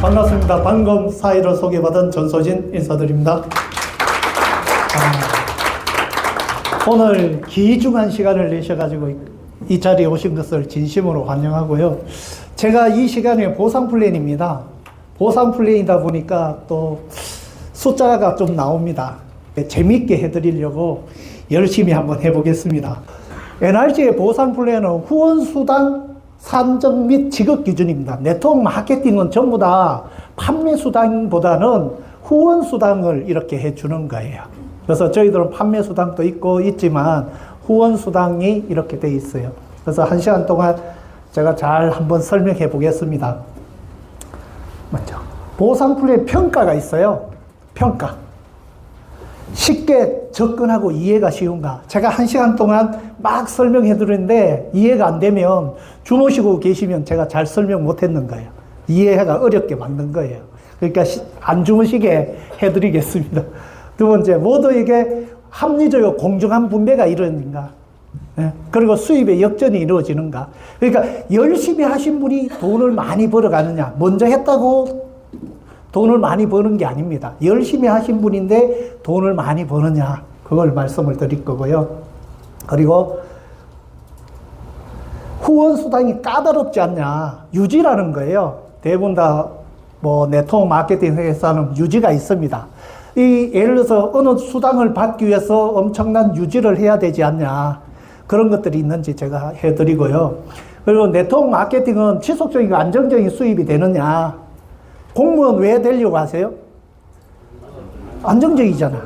반갑습니다. 방금 사의를 소개받은 전소진 인사드립니다. 오늘 귀중한 시간을 내셔가지고 이 자리에 오신 것을 진심으로 환영하고요. 제가 이 시간에 보상 플랜입니다. 보상 플랜이다 보니까 또 숫자가 좀 나옵니다. 재미있게 해드리려고 열심히 한번 해보겠습니다. NRG의 보상 플랜은 후원수당 산정 및 지급 기준입니다. 네트워크 마케팅은 전부 다 판매 수당보다는 후원 수당을 이렇게 해주는 거예요. 그래서 저희들은 판매 수당도 있지만 후원 수당이 이렇게 돼 있어요. 그래서 1시간 동안 제가 잘 한번 설명해 보겠습니다. 먼저 보상 플랜 평가가 있어요. 평가. 쉽게 접근하고 이해가 쉬운가? 제가 1시간 동안 막 설명해 드리는데 이해가 안 되면 주무시고 계시면 제가 잘 설명 못 했는 거예요. 이해가 어렵게 만든 거예요. 그러니까 안 주무시게 해 드리겠습니다. 두 번째, 모두에게 합리적이고 공정한 분배가 이루어지는가? 그리고 수입의 역전이 이루어지는가? 그러니까 열심히 하신 분이 돈을 많이 벌어가느냐? 먼저 했다고 돈을 많이 버는 게 아닙니다. 열심히 하신 분인데 돈을 많이 버느냐, 그걸 말씀을 드릴 거고요. 그리고 후원 수당이 까다롭지 않냐, 유지라는 거예요. 대부분 다 뭐 네트워크 마케팅 회사는 유지가 있습니다. 예를 들어서 어느 수당을 받기 위해서 엄청난 유지를 해야 되지 않냐, 그런 것들이 있는지 제가 해드리고요. 그리고 네트워크 마케팅은 지속적이고 안정적인 수입이 되느냐, 공무원 왜 되려고 하세요? 안정적이잖아.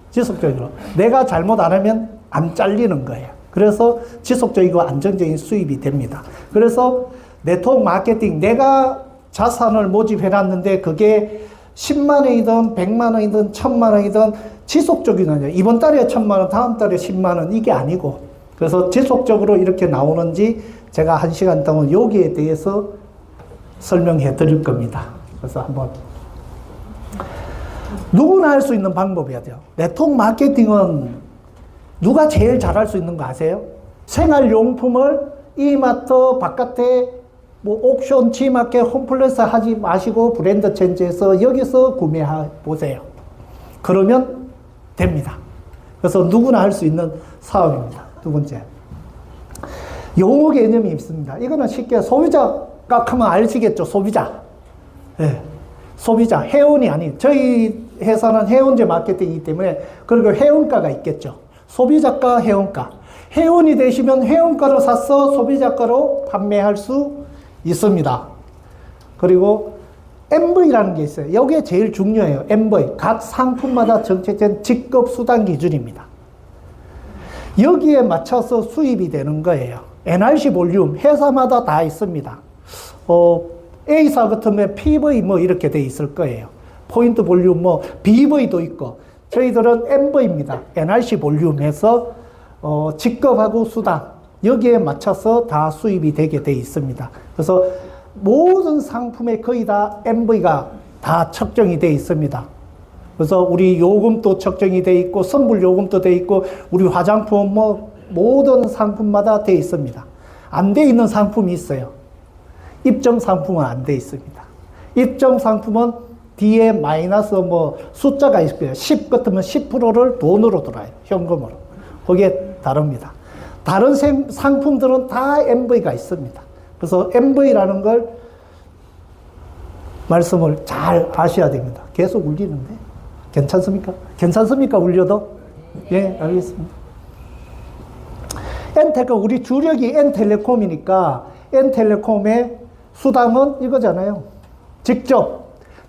지속적으로. 내가 잘못 안 하면 안 잘리는 거예요. 그래서 지속적이고 안정적인 수입이 됩니다. 그래서 네트워크 마케팅, 내가 자산을 모집해 놨는데 그게 10만 원이든 100만 원이든 1000만 원이든 지속적이냐. 이번 달에 1000만 원, 다음 달에 10만 원, 이게 아니고. 그래서 지속적으로 이렇게 나오는지 제가 1시간 동안 여기에 대해서 설명해 드릴 겁니다. 그래서 한번 누구나 할 수 있는 방법이야 돼요. 네트워크 마케팅은 누가 제일 잘할 수 있는 거 아세요? 생활용품을 이마트 바깥에 뭐 옥션, G마켓, 홈플러스 하지 마시고 브랜드 체인지에서 여기서 구매해 보세요. 그러면 됩니다. 그래서 누구나 할 수 있는 사업입니다. 두 번째, 용어 개념이 있습니다. 이거는 쉽게 소비자가 하면 아시겠죠? 소비자. 네. 소비자, 회원이 아닌, 저희 회사는 회원제 마케팅이기 때문에, 그리고 회원가가 있겠죠. 소비자가, 회원가. 회원이 되시면 회원가로 사서 소비자가로 판매할 수 있습니다. 그리고 MV라는 게 있어요. 이게 제일 중요해요. MV. 각 상품마다 정책된 직급 수당 기준입니다. 여기에 맞춰서 수입이 되는 거예요. NRC 볼륨, 회사마다 다 있습니다. A사 같으면 PV 뭐 이렇게 돼 있을 거예요. 포인트 볼륨 뭐 BV도 있고, 저희들은 MV입니다. NRC 볼륨에서 직급하고 수당, 여기에 맞춰서 다 수입이 되게 돼 있습니다. 그래서 모든 상품에 거의 다 MV가 다 측정이 돼 있습니다. 그래서 우리 요금도 측정이 돼 있고, 선불 요금도 돼 있고, 우리 화장품 뭐 모든 상품마다 돼 있습니다. 안 돼 있는 상품이 있어요. 입점 상품은 안 돼 있습니다. 입점 상품은 뒤에 마이너스 뭐 숫자가 있고요. 10 같으면 10%를 돈으로 들어요. 현금으로. 그게 다릅니다. 다른 상품들은 다 MV가 있습니다. 그래서 MV라는 걸 말씀을 잘 아셔야 됩니다. 계속 울리는데 괜찮습니까? 괜찮습니까? 울려도? 예, 알겠습니다. 엔텔, 우리 주력이 N텔레콤이니까 N텔레콤의 수당은 이거잖아요.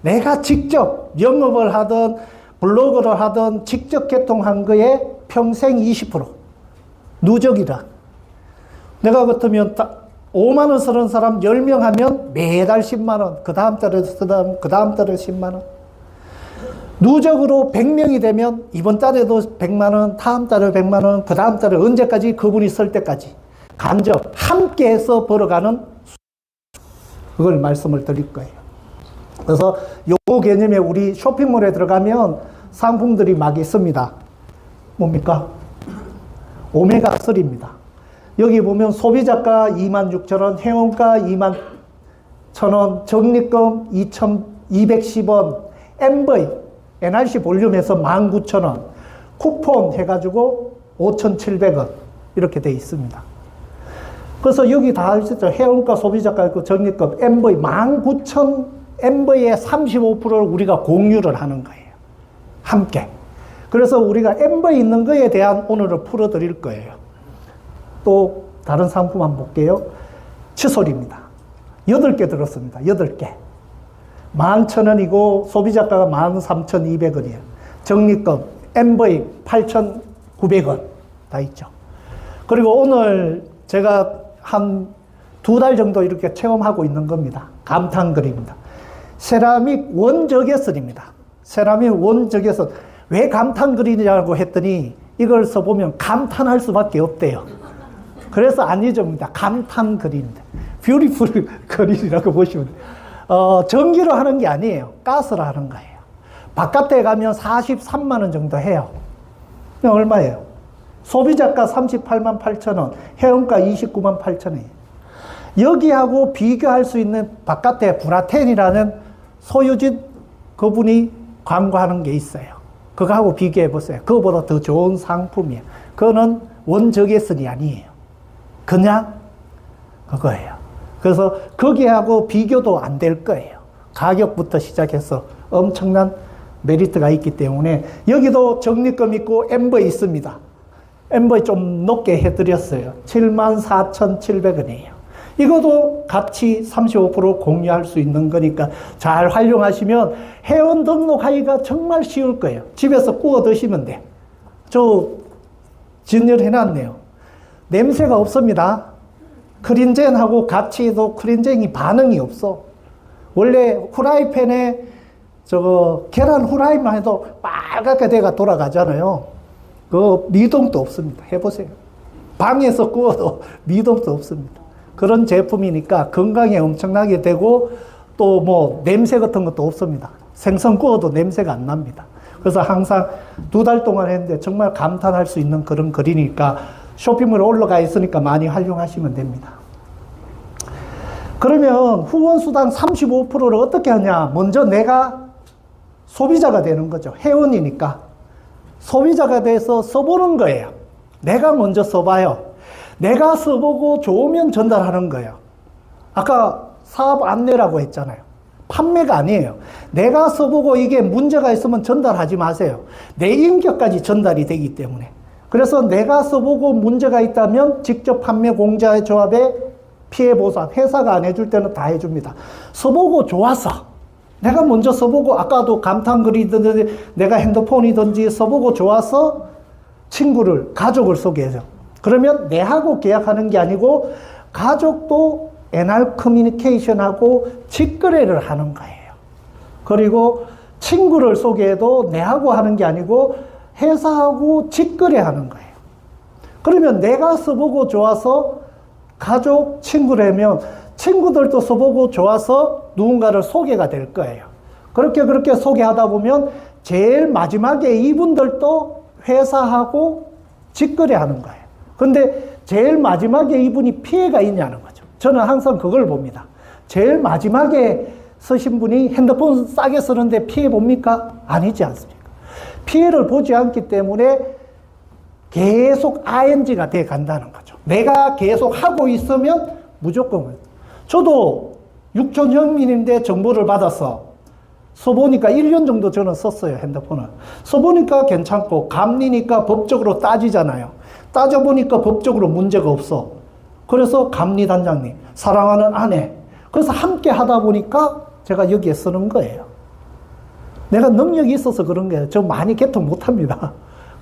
내가 직접 영업을 하든 블로그를 하든 직접 개통한 거에 평생 20%. 누적이다. 내가 같으면 5만 원 쓰는 사람 10명 하면 매달 10만 원, 그 다음 달에 10만 원. 누적으로 100명이 되면 이번 달에도 100만 원, 다음 달에 100만 원, 그 다음 달에 언제까지? 그분이 쓸 때까지. 간접 함께 해서 벌어가는, 그걸 말씀을 드릴 거예요. 그래서 요 개념에 우리 쇼핑몰에 들어가면 상품들이 막 있습니다. 뭡니까? 오메가3입니다. 여기 보면 소비자가 26,000원, 회원가 21,000원, 적립금 210원, MV, NRC 볼륨에서 19,000원, 쿠폰 해가지고 5,700원 이렇게 돼 있습니다. 그래서 여기 다 있었죠. 회원가, 소비자가 있고 적립금, MV 19,000 MV의 35%를 우리가 공유를 하는 거예요. 함께. 그래서 우리가 MV 있는 거에 대한 오늘을 풀어드릴 거예요. 또 다른 상품 한번 볼게요. 칫솔입니다. 8개 들었습니다. 8개. 11,000원이고 소비자가가 13,200원이에요. 적립금, MV 8,900원 다 있죠. 그리고 오늘 제가 한 2달 정도 이렇게 체험하고 있는 겁니다. 감탄 그림입니다. 세라믹 원적외선입니다. 세라믹 원적외선. 왜 감탄 그림이라고 했더니 이걸 써보면 감탄할 수밖에 없대요. 그래서 안 잊어봅니다. 감탄 그림입니다. 뷰티풀 그림이라고 보시면 돼요. 전기로 하는 게 아니에요. 가스로 하는 거예요. 바깥에 가면 43만 원 정도 해요. 얼마예요? 소비자가 38만 8천 원, 회원가 29만 8천 원이에요. 여기하고 비교할 수 있는 바깥에 브라텐이라는 소유진 그분이 광고하는 게 있어요. 그거하고 비교해 보세요. 그거보다 더 좋은 상품이에요. 그거는 원적외선이 아니에요. 그냥 그거예요. 그래서 거기하고 비교도 안 될 거예요. 가격부터 시작해서 엄청난 메리트가 있기 때문에 여기도 적립금 있고 MV 있습니다. MV 좀 높게 해드렸어요. 74,700원이에요. 이것도 같이 35% 공유할 수 있는 거니까 잘 활용하시면 회원 등록하기가 정말 쉬울 거예요. 집에서 구워 드시면 돼. 저 진열해놨네요. 냄새가 없습니다. 크린젠하고 같이 해도 크린젠이 반응이 없어. 원래 후라이팬에 계란 후라이만 해도 빨갛게 돼가 돌아가잖아요. 그 미동도 없습니다. 해보세요. 방에서 구워도 미동도 없습니다. 그런 제품이니까 건강에 엄청나게 되고 또 뭐 냄새 같은 것도 없습니다. 생선 구워도 냄새가 안 납니다. 그래서 항상 2달 동안 했는데 정말 감탄할 수 있는 그런 글이니까 쇼핑몰에 올라가 있으니까 많이 활용하시면 됩니다. 그러면 후원수당 35%를 어떻게 하냐? 먼저 내가 소비자가 되는 거죠. 회원이니까. 소비자가 돼서 써보는 거예요. 내가 먼저 써봐요. 내가 써보고 좋으면 전달하는 거예요. 아까 사업 안내라고 했잖아요. 판매가 아니에요. 내가 써보고 이게 문제가 있으면 전달하지 마세요. 내 인격까지 전달이 되기 때문에. 그래서 내가 써보고 문제가 있다면 직접 판매 공자의 조합에 피해 보상, 회사가 안 해줄 때는 다 해줍니다. 써보고 좋아서, 내가 먼저 써보고, 아까도 감탄글이든지 내가 핸드폰이든지 써보고 좋아서 친구를, 가족을 소개해줘. 그러면 내하고 계약하는 게 아니고 가족도 NR 커뮤니케이션하고 직거래를 하는 거예요. 그리고 친구를 소개해도 내하고 하는 게 아니고 회사하고 직거래하는 거예요. 그러면 내가 써보고 좋아서 가족, 친구라면 친구들도 써보고 좋아서 누군가를 소개가 될 거예요. 그렇게 소개하다 보면 제일 마지막에 이분들도 회사하고 직거래하는 거예요. 근데 제일 마지막에 이분이 피해가 있냐는 거죠. 저는 항상 그걸 봅니다. 제일 마지막에 쓰신 분이 핸드폰 싸게 쓰는데 피해 봅니까? 아니지 않습니까? 피해를 보지 않기 때문에 계속 ING가 돼 간다는 거죠. 내가 계속 하고 있으면 무조건. 저도 6,000현민인데 정보를 받아서 써보니까 1년 정도 저는 썼어요, 핸드폰을. 써보니까 괜찮고, 감리니까 법적으로 따지잖아요. 따져보니까 법적으로 문제가 없어. 그래서 감리단장님, 사랑하는 아내. 그래서 함께 하다 보니까 제가 여기에 쓰는 거예요. 내가 능력이 있어서 그런 거예요. 저 많이 개통 못 합니다.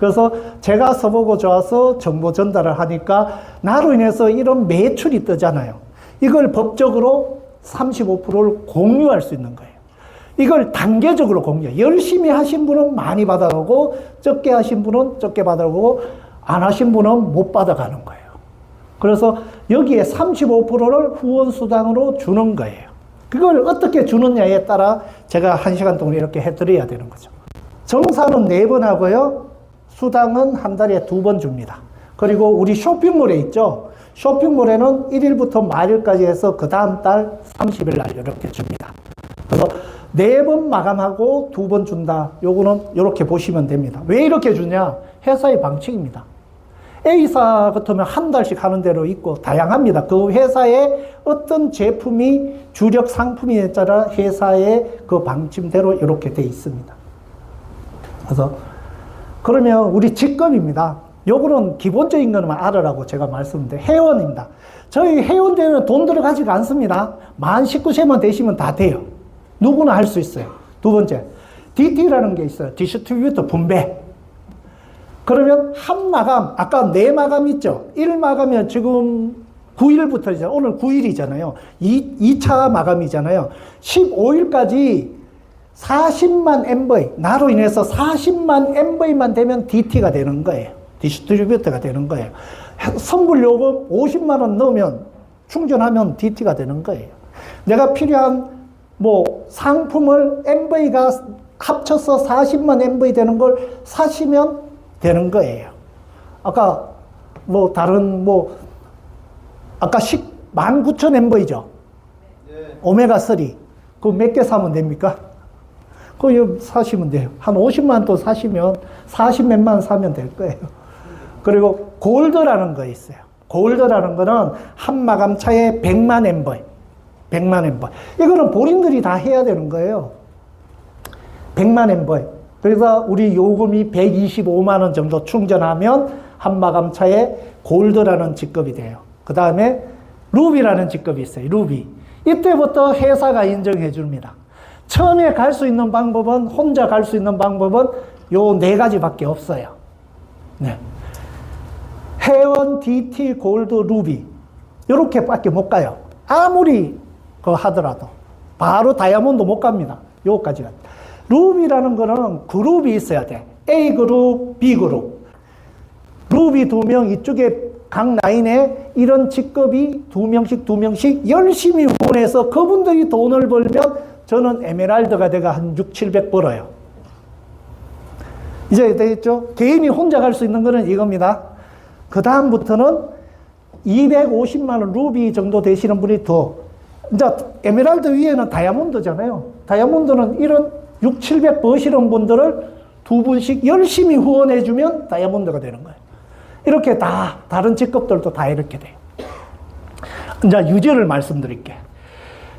그래서 제가 써보고 좋아서 정보 전달을 하니까 나로 인해서 이런 매출이 뜨잖아요. 이걸 법적으로 35%를 공유할 수 있는 거예요. 이걸 단계적으로 공유. 열심히 하신 분은 많이 받아가고 적게 하신 분은 적게 받아가고 안 하신 분은 못 받아가는 거예요. 그래서 여기에 35%를 후원수당으로 주는 거예요. 그걸 어떻게 주느냐에 따라 제가 1시간 동안 이렇게 해드려야 되는 거죠. 정산은 4번 하고요. 수당은 한 달에 2번 줍니다. 그리고 우리 쇼핑몰에 있죠. 쇼핑몰에는 1일부터 말일까지 해서 그 다음 달 30일 날 이렇게 줍니다. 그래서 4번 마감하고 2번 준다. 요거는 이렇게 보시면 됩니다. 왜 이렇게 주냐? 회사의 방침입니다. A사 같으면 한 달씩 하는 대로 있고 다양합니다. 그 회사의 어떤 제품이 주력 상품에 따라 회사의 그 방침대로 이렇게 돼 있습니다. 그래서 그러면 우리 직급입니다. 요거는 기본적인 것만 알아라고 제가 말씀드린 회원입니다. 저희 회원들은 돈 들어가지가 않습니다. 만 19세만 되시면 다 돼요. 누구나 할 수 있어요. 두 번째, DT라는 게 있어요. 디스트리뷰터 분배. 그러면 한 마감, 아까 4마감 있죠? 1마감이면 지금 9일부터잖아요. 오늘 9일이잖아요. 2차 마감이잖아요. 15일까지 40만 MV, 나로 인해서 40만 MV만 되면 DT가 되는 거예요. 디스트리뷰터가 되는 거예요. 선불 요금 50만 원 넣으면 충전하면 DT가 되는 거예요. 내가 필요한 뭐 상품을 MV가 합쳐서 40만 MV 되는 걸 사시면 되는 거예요. 아까 뭐 다른 뭐 아까 19,000 MV죠. 네. 오메가3 그거 몇 개 사면 됩니까? 그거 사시면 돼요. 한 50만 또 사시면 40몇만 원 사면 될 거예요. 그리고 골드라는 거 있어요. 골드라는 거는 한 마감차에 100만 MV. 100만 MV. 이거는 본인들이 다 해야 되는 거예요. 100만 MV. 그래서 우리 요금이 125만 원 정도 충전하면 한 마감차에 골드라는 직급이 돼요. 그 다음에 루비라는 직급이 있어요. 루비. 이때부터 회사가 인정해 줍니다. 처음에 갈 수 있는 방법은, 혼자 갈 수 있는 방법은 요 4가지밖에 없어요. 네. 회원, DT, 골드, 루비. 요렇게 밖에 못 가요. 아무리 하더라도. 바로 다이아몬드 못 갑니다. 요까지가. 루비라는 거는 그룹이 있어야 돼. A그룹, B그룹. 루비 2명, 이쪽에 각 라인에 이런 직급이 2명씩 열심히 후원해서 그분들이 돈을 벌면 저는 에메랄드가 내가 한 6, 700 벌어요. 이제 되겠죠? 개인이 혼자 갈 수 있는 거는 이겁니다. 그 다음부터는 250만 원 루비 정도 되시는 분이 더. 이제 에메랄드 위에는 다이아몬드잖아요. 다이아몬드는 이런 6, 700 버시는 분들을 2분씩 열심히 후원해주면 다이아몬드가 되는 거예요. 이렇게 다, 다른 직급들도 다 이렇게 돼요. 이제 유지를 말씀드릴게요.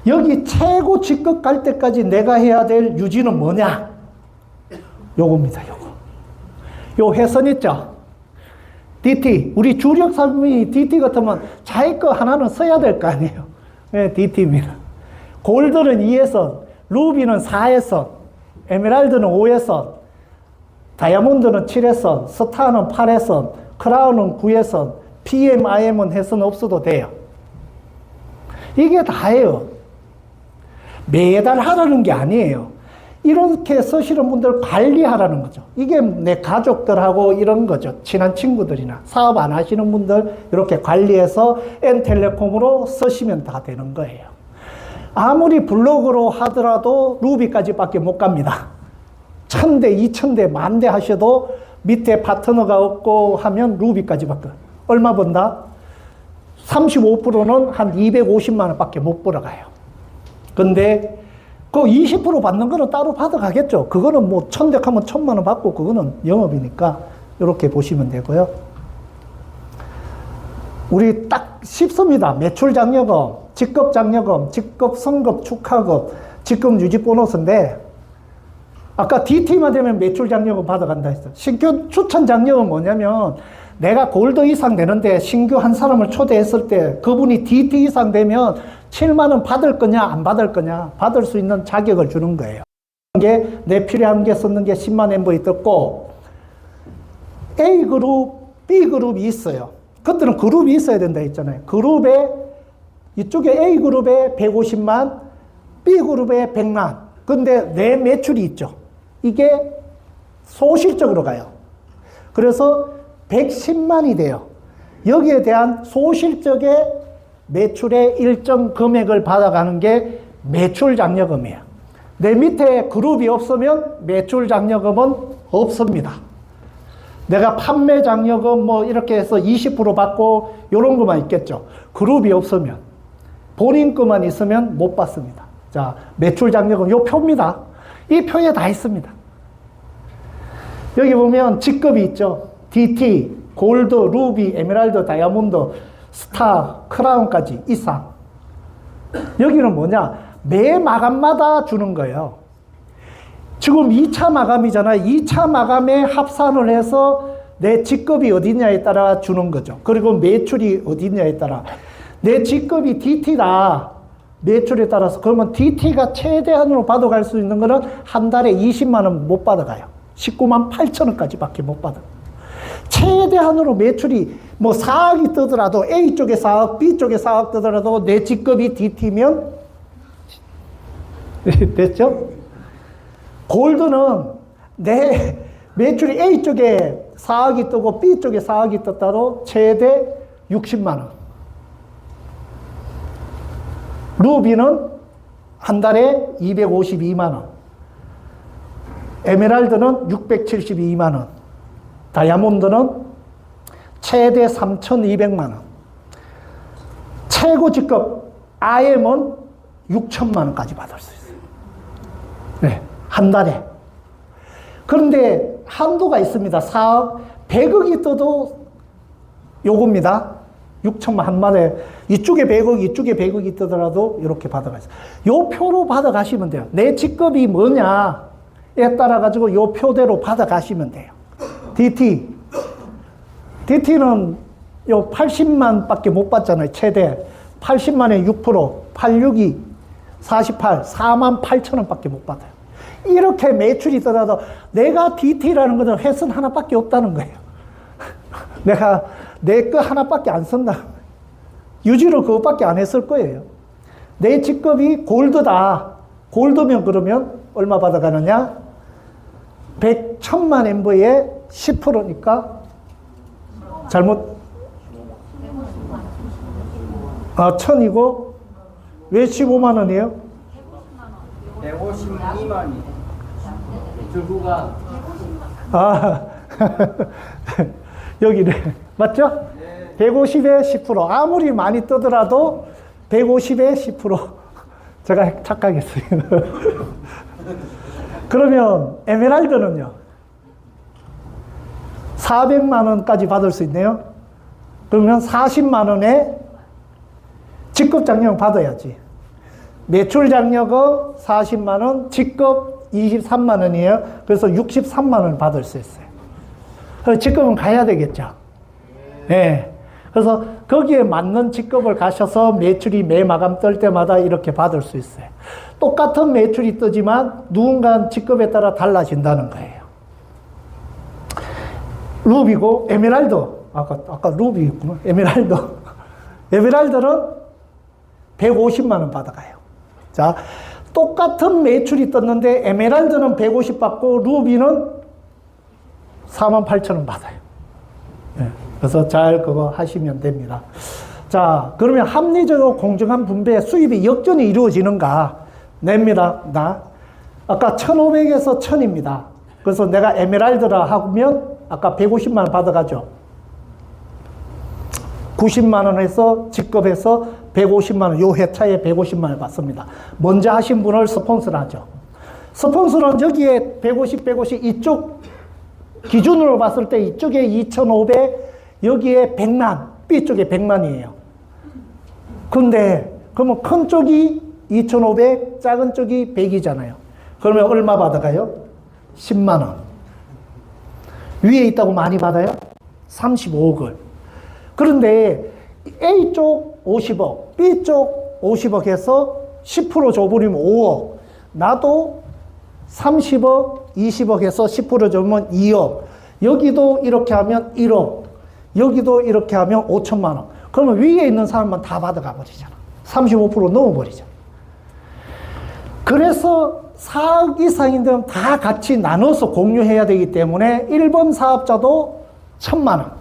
여기 최고 직급 갈 때까지 내가 해야 될 유지는 뭐냐? 요겁니다, 요거. 요 회선 있죠? DT. 우리 주력 상품이 DT 같으면 자기 거 하나는 써야 될 거 아니에요? 네, DT입니다. 골드는 2회선, 루비는 4회선, 에메랄드는 5회선, 다이아몬드는 7회선, 스타는 8회선, 크라운은 9회선, PM, IM은 회선 없어도 돼요. 이게 다예요. 매달 하라는 게 아니에요. 이렇게 쓰시는 분들 관리하라는 거죠. 이게 내 가족들하고 이런 거죠. 친한 친구들이나 사업 안 하시는 분들 이렇게 관리해서 N텔레콤으로 쓰시면 다 되는 거예요. 아무리 블로그로 하더라도 루비까지밖에 못 갑니다. 1000대, 2000대, 10,000대 하셔도 밑에 파트너가 없고 하면 루비까지밖에. 얼마 번다? 35%는 한 250만 원밖에 못 벌어가요. 근데 그 20% 받는 거는 따로 받아가겠죠. 그거는 뭐 1000대 하면 1000만 원 받고 그거는 영업이니까 이렇게 보시면 되고요. 우리 딱 쉽습니다. 매출 장려금, 직급 장려금, 직급 성급 축하금, 직급 유지 보너스인데 아까 DT만 되면 매출 장려금 받아간다 했어요. 신규 추천 장려금 뭐냐면 내가 골드 이상 되는데 신규 한 사람을 초대했을 때 그분이 DT 이상 되면 7만 원 받을 거냐 안 받을 거냐 받을 수 있는 자격을 주는 거예요. 게 내 필요한 게 썼는 게 10만 MV 떴고 A그룹, B그룹이 있어요. 그때는 그룹이 있어야 된다 했잖아요. 그룹에 이쪽에 A그룹에 150만, B그룹에 100만. 근데 내 매출이 있죠. 이게 소실적으로 가요. 그래서 110만이 돼요. 여기에 대한 소실적의 매출의 일정 금액을 받아가는 게 매출 장려금이에요. 내 밑에 그룹이 없으면 매출 장려금은 없습니다. 내가 판매 장려금 뭐 이렇게 해서 20% 받고 이런 것만 있겠죠. 그룹이 없으면 본인 것만 있으면 못 받습니다. 자, 매출 장려금 요 표입니다. 이 표에 다 있습니다. 여기 보면 직급이 있죠. DT, 골드, 루비, 에메랄드, 다이아몬드, 스타, 크라운까지 이상. 여기는 뭐냐? 매 마감마다 주는 거예요. 지금 2차 마감이잖아요. 2차 마감에 합산을 해서 내 직급이 어디냐에 따라 주는 거죠. 그리고 매출이 어디냐에 따라. 내 직급이 DT다. 매출에 따라서. 그러면 DT가 최대한으로 받아갈 수 있는 거는 한 달에 20만 원 못 받아가요. 19만 8천 원까지 밖에 못 받아. 최대한으로 매출이 뭐 4억이 뜨더라도 A 쪽에 4억, B 쪽에 4억 뜨더라도 내 직급이 DT면 됐죠? 골드는 내 매출이 A 쪽에 4억이 뜨고 B 쪽에 4억이 떴다도 최대 60만 원. 루비는 한 달에 252만 원. 에메랄드는 672만 원. 다이아몬드는 최대 3,200만 원. 최고 직급 IM은 6천만 원까지 받을 수 있어요. 네, 한 달에. 그런데 한도가 있습니다. 4억, 100억이 떠도 요겁니다. 6천만 한 마리에 이쪽에 100억, 이쪽에 100억이 뜨더라도 이렇게 받아가세요. 요 표로 받아가시면 돼요. 내 직급이 뭐냐에 따라 가지고 요 표대로 받아가시면 돼요. DT는 요 80만 밖에 못 받잖아요. 최대 80만에 6%, 86이 48, 4만 8천 원 밖에 못 받아요. 이렇게 매출이 떠나도 내가 DT라는 것은 횟선 하나밖에 없다는 거예요. 내가 내 거 하나밖에 안 쓴다. 유지를 그것밖에 안 했을 거예요. 내 직급이 골드다. 골드면 그러면 얼마 받아가느냐? 100,000만 엠버에 10%니까 잘못 1000이고 왜 15만 원이에요? 152만이 들고가 여기네. 맞죠? 네. 150에 10%. 아무리 많이 뜨더라도 150에 10%. 제가 착각했어요. 그러면 에메랄드는요? 400만 원까지 받을 수 있네요. 그러면 40만 원에 직급 장려금 받아야지. 매출 장려금 40만 원, 직급 23만 원이에요. 그래서 63만 원 받을 수 있어요. 그래서 직급은 가야 되겠죠. 네. 그래서 거기에 맞는 직급을 가셔서 매출이 매 마감 뜰 때마다 이렇게 받을 수 있어요. 똑같은 매출이 뜨지만 누군가 직급에 따라 달라진다는 거예요. 루비고 에메랄드. 아까 루비였구나. 에메랄드. 에메랄드는 150만 원 받아가요. 자, 똑같은 매출이 떴는데 에메랄드는 150 받고 루비는 48,000원 받아요. 네, 그래서 잘 그거 하시면 됩니다. 자, 그러면 합리적으로 공정한 분배에 수입이 역전이 이루어지는가? 냅니다. 아까 1,500에서 1,000입니다. 그래서 내가 에메랄드라 하면 아까 150만 원 받아가죠. 90만 원에서 직급해서 150만 원, 요 회차에 150만 원을 받습니다. 먼저 하신 분을 스폰서를 하죠. 스폰서는 여기에 150 이쪽 기준으로 봤을 때 이쪽에 2,500, 여기에 100만, B쪽에 100만이에요. 근데 그러면 큰 쪽이 2,500, 작은 쪽이 100이잖아요. 그러면 얼마 받아가요? 10만 원. 위에 있다고 많이 받아요? 35억을. 그런데 A쪽 50억, B쪽 50억 해서 10% 줘버리면 5억. 나도 30억, 20억 해서 10% 줘면 2억. 여기도 이렇게 하면 1억. 여기도 이렇게 하면 5천만 원. 그러면 위에 있는 사람만 다 받아가 버리잖아. 35% 넘어버리잖아. 그래서 4억 이상인데 다 같이 나눠서 공유해야 되기 때문에 1번 사업자도 1,000만 원.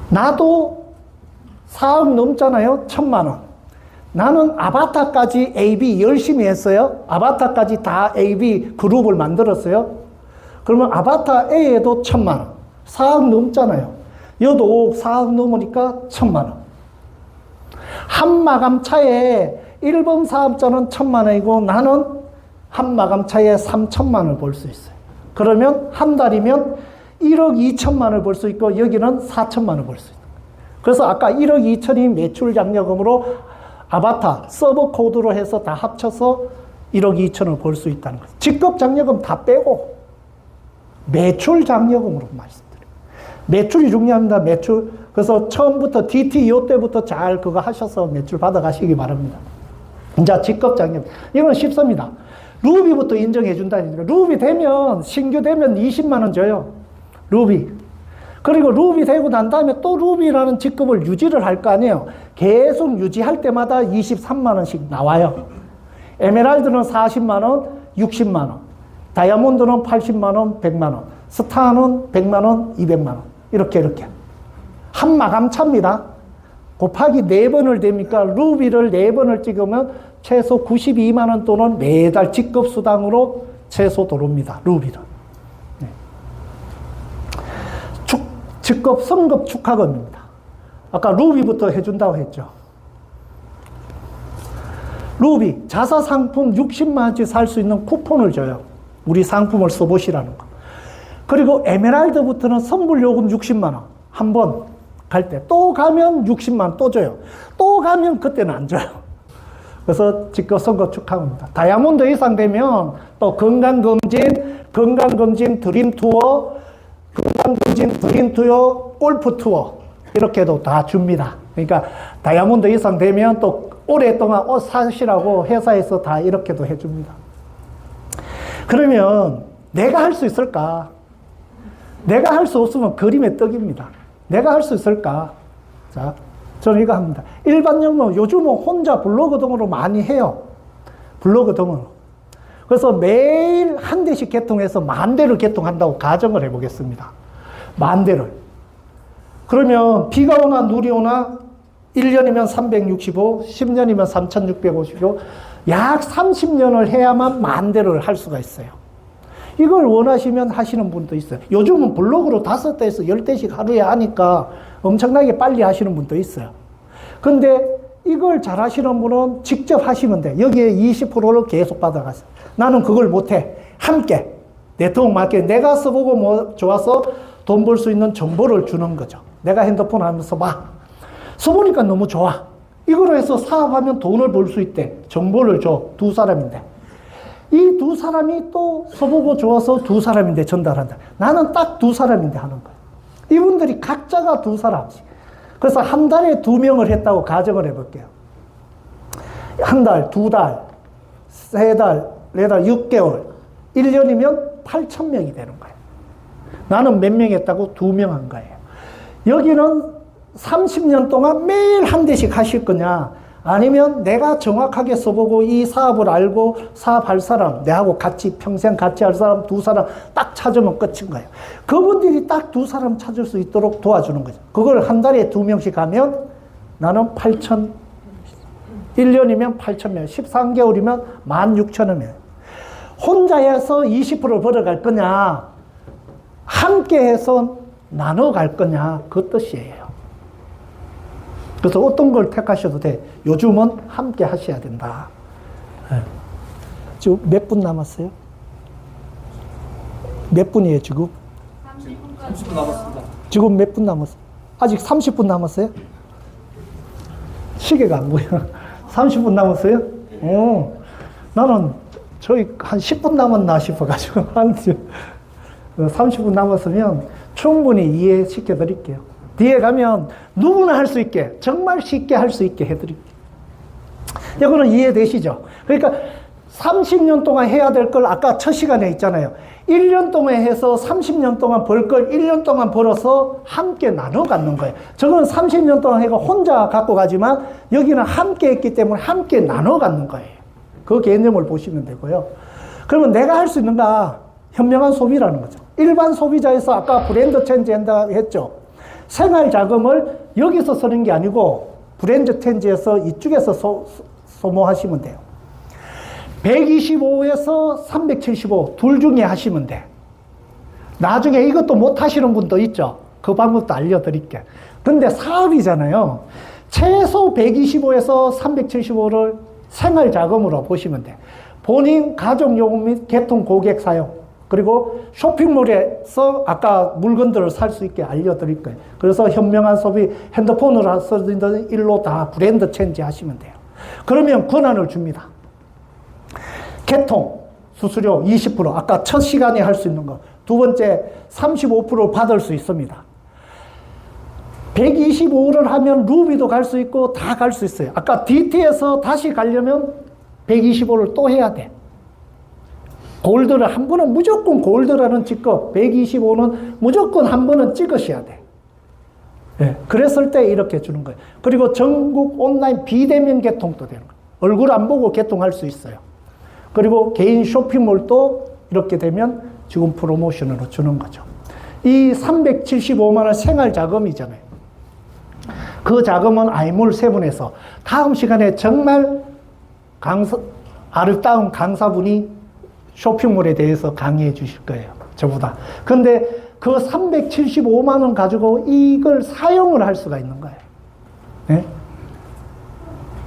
나도 4억 넘잖아요. 1,000만 원. 나는 아바타까지 AB 열심히 했어요. 아바타까지 다 AB 그룹을 만들었어요. 그러면 아바타 A에도 1,000만 원. 4억 넘잖아요. 여도 4억 넘으니까 1,000만 원. 한 마감 차에 1번 사업자는 1,000만 원이고 나는 한 마감차에 3천만 원을 벌 수 있어요. 그러면 한 달이면 1억 2천만 원을 벌 수 있고 여기는 4천만 원을 벌 수 있는 거예요. 그래서 아까 1억 2천이 매출 장려금으로 아바타, 서버 코드로 해서 다 합쳐서 1억 2천을 벌 수 있다는 거예요. 직급 장려금 다 빼고 매출 장려금으로 말씀드려요. 매출이 중요합니다. 매출. 그래서 처음부터 DTO 때부터 잘 그거 하셔서 매출 받아가시기 바랍니다. 이제 직급 장려금. 이건 쉽습니다. 루비부터 인정해 준다니까. 루비 되면, 신규 되면 20만 원 줘요. 루비. 그리고 루비 되고 난 다음에 또 루비라는 직급을 유지를 할 거 아니에요. 계속 유지할 때마다 23만 원씩 나와요. 에메랄드는 40만 원, 60만 원. 다이아몬드는 80만 원, 100만 원. 스타는 100만 원, 200만 원. 이렇게. 한 마감차입니다. 곱하기 4번을 됩니까? 루비를 4번을 찍으면 최소 92만 원 또는 매달 직급 수당으로 최소 들어옵니다. 루비는. 네. 직급 성급 축하금입니다. 아까 루비부터 해준다고 했죠. 루비, 자사 상품 60만 원치 살 수 있는 쿠폰을 줘요. 우리 상품을 써보시라는 거. 그리고 에메랄드부터는 선불 요금 60만 원. 한 번 갈 때. 또 가면 60만 원 또 줘요. 또 가면 그때는 안 줘요. 그래서 직급 선거 축하합니다. 다이아몬드 이상 되면 또 건강검진 드림 투어, 골프 투어, 이렇게도 다 줍니다. 그러니까 다이아몬드 이상 되면 또 오랫동안 옷 사시라고 회사에서 다 이렇게도 해줍니다. 그러면 내가 할 수 있을까? 내가 할 수 없으면 그림의 떡입니다. 내가 할 수 있을까? 자, 저는 이거 합니다. 일반 영어 요즘은 혼자 블로그 등으로 많이 해요. 블로그 등으로. 그래서 매일 한 대씩 개통해서 10,000대를 개통한다고 가정을 해보겠습니다. 10,000대를. 그러면 비가 오나 눈이 오나 1년이면 365, 10년이면 3,655, 약 30년을 해야만 10,000대를 할 수가 있어요. 이걸 원하시면 하시는 분도 있어요. 요즘은 블로그로 5대에서 10대씩 하루에 하니까 엄청나게 빨리 하시는 분도 있어요. 근데 이걸 잘 하시는 분은 직접 하시면 돼. 여기에 20%를 계속 받아가세요. 나는 그걸 못해. 함께. 네트워크 마케팅. 내가 써보고 뭐 좋아서 돈 벌 수 있는 정보를 주는 거죠. 내가 핸드폰 하면서 봐. 써보니까 너무 좋아. 이걸로 해서 사업하면 돈을 벌 수 있대. 정보를 줘. 2사람인데. 이 2사람이 또 써보고 좋아서 2사람인데 전달한다. 나는 딱 2사람인데 하는 거예요. 이분들이 각자가 2사람씩. 그래서 한 달에 2명을 했다고 가정을 해볼게요. 한 달, 2달, 3달, 4달, 6개월, 1년이면 8,000명이 되는 거예요. 나는 몇 명 했다고? 2명 한 거예요. 여기는 30년 동안 매일 한 대씩 하실 거냐? 아니면 내가 정확하게 써보고 이 사업을 알고 사업할 사람, 내하고 같이 평생 같이 할 사람 2사람 딱 찾으면 끝인 거예요. 그분들이 딱 2사람 찾을 수 있도록 도와주는 거죠. 그걸 한 달에 2명씩 하면 나는 1년이면 8,000명, 13개월이면 16,000명. 혼자 해서 20% 벌어갈 거냐, 함께 해서 나눠 갈 거냐, 그 뜻이에요. 그래서 어떤 걸 택하셔도 돼. 요즘은 함께 하셔야 된다. 네. 지금 몇 분 남았어요? 몇 분이에요, 지금? 30분 남았습니다. 지금 몇 분 남았어요? 아직 30분 남았어요? 시계가 안 보여. 30분 남았어요? 나는 저희 한 10분 남았나 싶어가지고, 한 30분 남았으면 충분히 이해시켜 드릴게요. 뒤에 가면 누구나 할 수 있게, 정말 쉽게 할 수 있게 해드릴게요. 이거는 이해되시죠? 그러니까 30년 동안 해야 될 걸 아까 첫 시간에 있잖아요. 1년 동안 해서 30년 동안 벌 걸 1년 동안 벌어서 함께 나눠 갖는 거예요. 저거는 30년 동안 해가 혼자 갖고 가지만 여기는 함께 했기 때문에 함께 나눠 갖는 거예요. 그 개념을 보시면 되고요. 그러면 내가 할 수 있는가? 현명한 소비라는 거죠. 일반 소비자에서 아까 브랜드 체인지 한다 했죠. 생활 자금을 여기서 쓰는 게 아니고 브랜드 체인지에서 이쪽에서 소모하시면 돼요. 125에서 375 둘 중에 하시면 돼. 나중에 이것도 못 하시는 분도 있죠. 그 방법도 알려드릴게. 근데 사업이잖아요. 최소 125에서 375를 생활 자금으로 보시면 돼. 본인 가족요금 및 개통 고객 사용, 그리고 쇼핑몰에서 아까 물건들을 살 수 있게 알려드릴 거예요. 그래서 현명한 소비, 핸드폰으로 쓰는 일로 다 브랜드 체인지 하시면 돼요. 그러면 권한을 줍니다. 개통, 수수료 20%, 아까 첫 시간에 할 수 있는 거. 두 번째, 35%를 받을 수 있습니다. 125를 하면 루비도 갈 수 있고 다 갈 수 있어요. 아까 DT에서 다시 가려면 125를 또 해야 돼. 골드를 한 번은 무조건 골드라는 직급, 125는 무조건 한 번은 찍으셔야 돼. 예, 그랬을 때 이렇게 주는 거예요. 그리고 전국 온라인 비대면 개통도 되는 거예요. 얼굴 안 보고 개통할 수 있어요. 그리고 개인 쇼핑몰도 이렇게 되면 지금 프로모션으로 주는 거죠. 이 375만 원 생활 자금이잖아요. 그 자금은 아이몰 세븐에서 다음 시간에 정말 아름다운 강사분이 쇼핑몰에 대해서 강의해 주실 거예요. 저보다. 근데 그 375만 원 가지고 이걸 사용을 할 수가 있는 거예요. 네?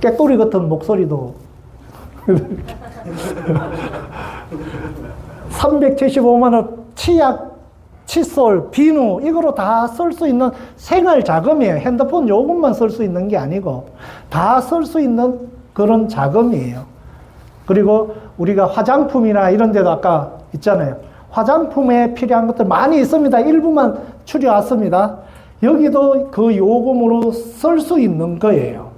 깨꼬리 같은 목소리도 375만 원 치약, 칫솔, 비누 이거로 다 쓸 수 있는 생활 자금이에요. 핸드폰 요금만 쓸 수 있는 게 아니고 다 쓸 수 있는 그런 자금이에요. 그리고 우리가 화장품이나 이런 데도 아까 있잖아요. 화장품에 필요한 것들 많이 있습니다. 일부만 추려왔습니다. 여기도 그 요금으로 쓸 수 있는 거예요.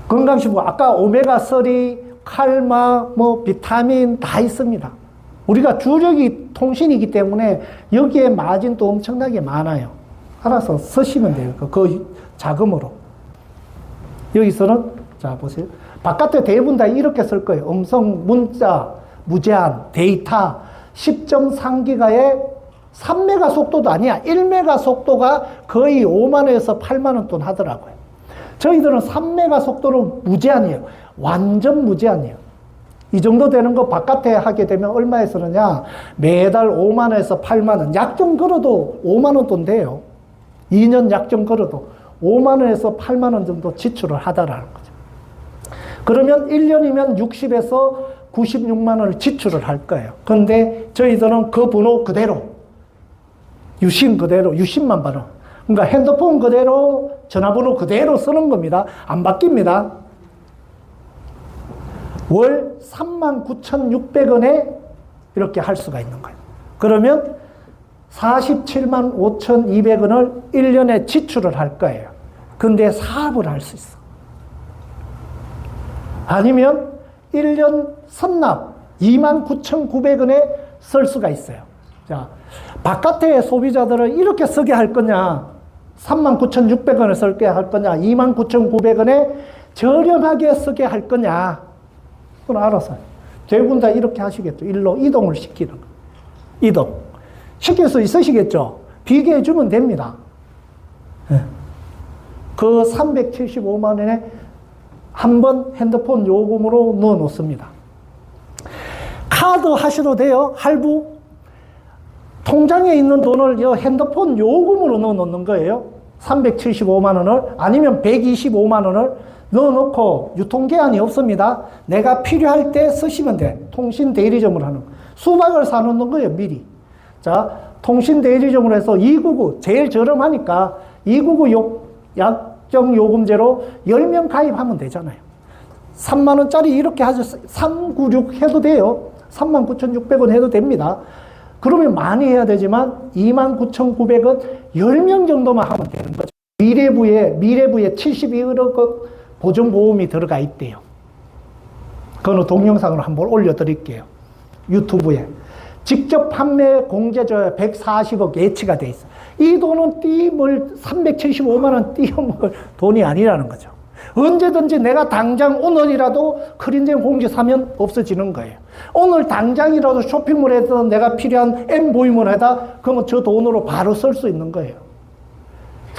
건강식품, 아까 오메가3, 칼마, 비타민 다 있습니다. 우리가 주력이 통신이기 때문에 여기에 마진도 엄청나게 많아요. 알아서 쓰시면 돼요. 그 자금으로. 여기서는, 자, 보세요. 바깥에 대부분 다 이렇게 쓸 거예요. 음성, 문자, 무제한, 데이터, 10.3기가의 3메가 속도도 아니야. 1메가 속도가 거의 5만원에서 8만원 돈 하더라고요. 저희들은 3메가 속도로 무제한이에요. 완전 무제한이에요. 이 정도 되는 거 바깥에 하게 되면 얼마에 쓰느냐? 매달 5만원에서 8만원. 약정 걸어도 5만원 돈 돼요. 2년 약정 걸어도 5만원에서 8만원 정도 지출을 하다라는 거죠. 그러면 1년이면 60에서 96만원을 지출을 할 거예요. 그런데 저희들은 그 번호 그대로, 유심 그대로, 유심만 번호. 그러니까 핸드폰 그대로, 전화번호 그대로 쓰는 겁니다. 안 바뀝니다. 월 39,600원에 이렇게 할 수가 있는 거예요. 그러면 47만 5,200원을 1년에 지출을 할 거예요. 근데 사업을 할 수 있어. 아니면 1년 선납 29,900원에 쓸 수가 있어요. 자, 바깥의 소비자들은 이렇게 쓰게 할 거냐, 39,600원을 쓰게 할 거냐, 29,900원에 저렴하게 쓰게 할 거냐, 그건 알아서. 대부분 다 이렇게 하시겠죠. 일로 이동을 시키는 거. 이동. 시킬 수 있으시겠죠? 비교해 주면 됩니다. 네. 그 375만 원에 한 번 핸드폰 요금으로 넣어 놓습니다. 카드 하셔도 돼요. 할부. 통장에 있는 돈을 핸드폰 요금으로 넣어 놓는 거예요. 375만 원을 아니면 125만 원을 넣어 놓고 유통기한이 없습니다. 내가 필요할 때 쓰시면 돼. 통신 대리점을 하는 거. 수박을 사 놓는 거예요. 미리. 자, 통신 대리점으로 해서 299 제일 저렴하니까 299 약정 요금제로 10명 가입하면 되잖아요. 3만 원짜리 이렇게 하죠. 396 해도 돼요. 39,600원 해도 됩니다. 그러면 많이 해야 되지만 29,900원 10명 정도만 하면 되는 거죠. 미래부에 72억 보존보험이 들어가 있대요. 그거는 동영상으로 한번 올려드릴게요. 유튜브에. 직접 판매 공제조 140억 예치가 돼 있어. 이 돈은 띄물 375만 원 띄어먹을 돈이 아니라는 거죠. 언제든지 내가 당장 오늘이라도 크린젠 공지 사면 없어지는 거예요. 오늘 당장이라도 쇼핑몰에서 내가 필요한 M보이물 하다 그러면 저 돈으로 바로 쓸 수 있는 거예요.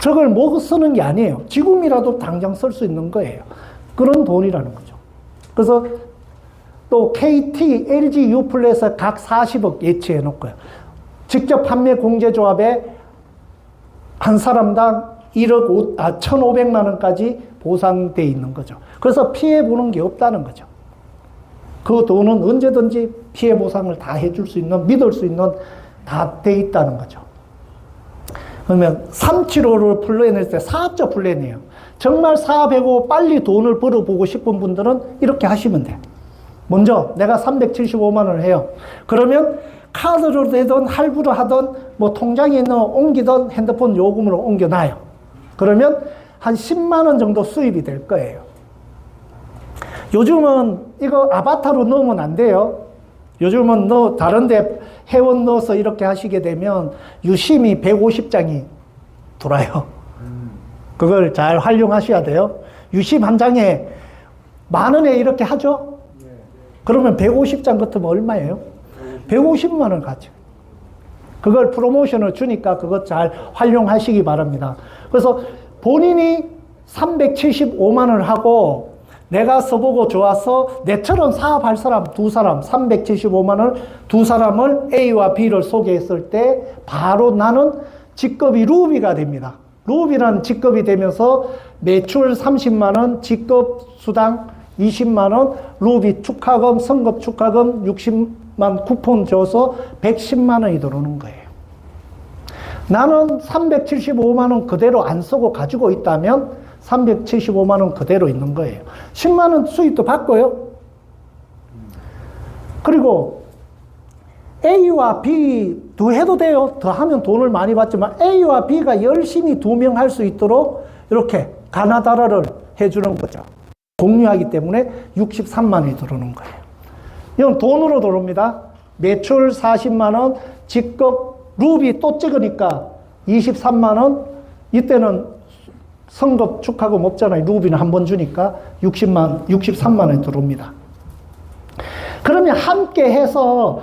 저걸 못 쓰는 게 아니에요. 지금이라도 당장 쓸 수 있는 거예요. 그런 돈이라는 거죠. 그래서 또 KT, LG, U+에서 각 40억 예치해 놓고요. 직접 판매 공제조합에 한 사람당 1,500만 원까지 보상돼 있는 거죠. 그래서 피해 보는 게 없다는 거죠. 그 돈은 언제든지 피해 보상을 다 해줄 수 있는, 믿을 수 있는 다 돼 있다는 거죠. 그러면 375를 플랜할 때 사업자 플랜이에요. 정말 사업하고 빨리 돈을 벌어보고 싶은 분들은 이렇게 하시면 돼요. 먼저 내가 375만 원을 해요. 그러면 카드로 되든 할부로 하든 뭐 통장에 있는 옮기든 핸드폰 요금으로 옮겨놔요. 그러면 한 10만 원 정도 수입이 될 거예요. 요즘은 이거 아바타로 넣으면 안 돼요. 요즘은 다른데 회원 넣어서 이렇게 하시게 되면 유심히 150장이 돌아요. 그걸 잘 활용하셔야 돼요. 유심 한 장에 10,000원에 이렇게 하죠? 그러면 150장 같으면 얼마예요? 150만 원 가죠. 그걸 프로모션을 주니까 그것 잘 활용하시기 바랍니다. 그래서 본인이 375만 원을 하고 내가 써보고 좋아서 내처럼 사업할 사람 두 사람 375만 원 두 사람을 A와 B를 소개했을 때 바로 나는 직급이 루비가 됩니다. 루비라는 직급이 되면서 매출 30만 원, 직급 수당 20만 원, 루비 축하금, 성급 축하금 60만 쿠폰 줘서 110만 원이 들어오는 거예요. 나는 375만 원 그대로 안 쓰고 가지고 있다면 375만 원 그대로 있는 거예요. 10만 원 수익도 받고요. 그리고 A와 B 더 해도 돼요. 더 하면 돈을 많이 받지만 A와 B가 열심히 2명 할 수 있도록 이렇게 가나다라를 해주는 거죠. 공유하기 때문에 63만 원이 들어오는 거예요. 이건 돈으로 들어옵니다. 매출 40만 원, 직급 루비 또 찍으니까 23만 원, 이때는 성급 축하금 없잖아요. 루비는 한 번 주니까 63만 원이 들어옵니다. 그러면 함께 해서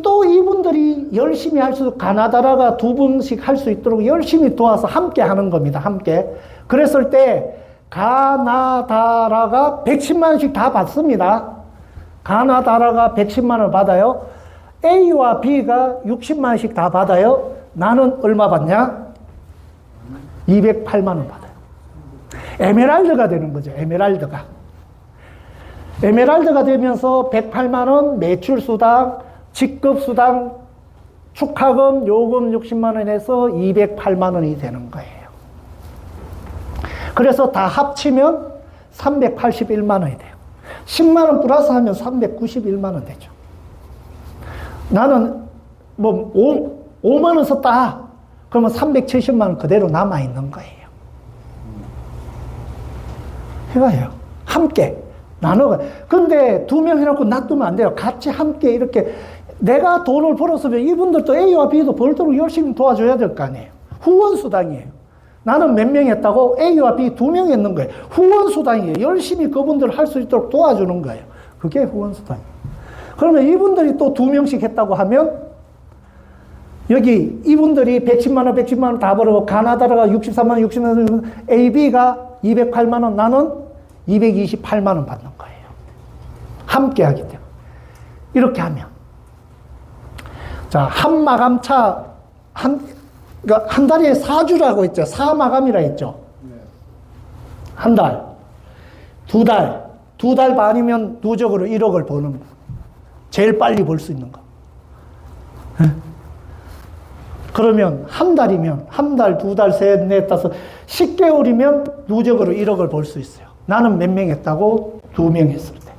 또 이분들이 열심히 할 수, 가나다라가 2번씩 할 수 있도록 열심히 도와서 함께 하는 겁니다. 함께. 그랬을 때 가나다라가 110만 원씩 다 받습니다. 가나다라가 110만 원을 받아요. A와 B가 60만 원씩 다 받아요. 나는 얼마 받냐? 208만 원 받아요. 에메랄드가 되는 거죠. 에메랄드가 되면서 108만 원 매출 수당, 직급 수당, 축하금, 요금 60만 원 해서 208만 원이 되는 거예요. 그래서 다 합치면 381만 원이 돼요. 10만 원 플러스 하면 391만 원 되죠. 나는 뭐 5만 원 썼다. 그러면 370만 원 그대로 남아 있는 거예요. 해봐요. 함께 나눠가. 근데 2명 해놓고 놔두면 안 돼요. 같이 함께 이렇게 내가 돈을 벌었으면 이분들도 A와 B도 벌도록 열심히 도와줘야 될 거 아니에요. 후원수당이에요. 나는 몇 명 했다고 A와 B 2명 했는 거예요. 후원수당이에요. 열심히 그분들 할 수 있도록 도와주는 거예요. 그게 후원수당이에요. 그러면 이분들이 또 2명씩 했다고 하면 여기 이분들이 110만 원, 110만 원 다 벌고 가나다라가 63만 원, 60만 원, AB가 208만 원, 나는 228만 원 받는 거예요. 함께 하기 때문에. 이렇게 하면. 자, 한 마감차, 그러니까 한 달에 4주라고 했죠. 4마감이라 했죠. 한 달, 2달, 2달 반이면 누적으로 1억을 버는 거. 제일 빨리 벌 수 있는 거. 그러면 한 달이면, 한 달, 2달, 셋, 넷, 다섯, 10개월이면 누적으로 1억을 벌 수 있어요. 나는 몇 명 했다고? 2명 했을 때.